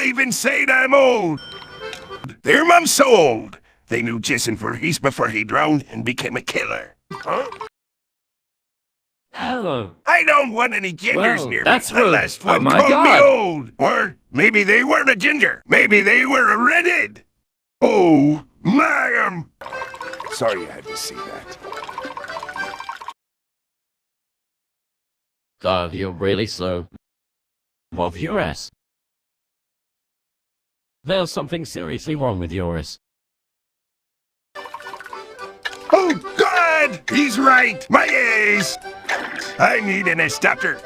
even saying I'm old. Their mom's so old. They knew Jason Voorhees before he drowned and became a killer. Huh? Hello. I don't want any gingers Well, near that's me. The rude. last Oh one my called me God. old. Or maybe they weren't a ginger. Maybe they were a redhead. Oh, my, sorry I had to see that. God, you're really slow. Move your ass. There's something seriously wrong with yours. Oh, God! He's right! My ace! I need an adapter.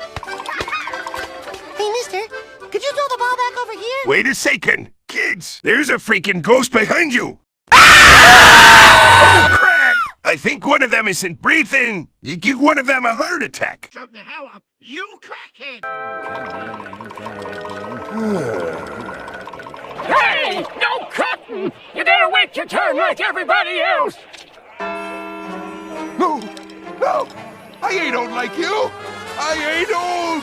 Hey, mister, could you throw the ball back over here? Wait a second. Kids, there's a freaking ghost behind you. Ah! Oh, crap! I think one of them isn't breathing. You give one of them a heart attack. Shut the hell up, you crackhead! Hey! No cutting! You gotta wait your turn like everybody else! No! No! I ain't old like you! I ain't old!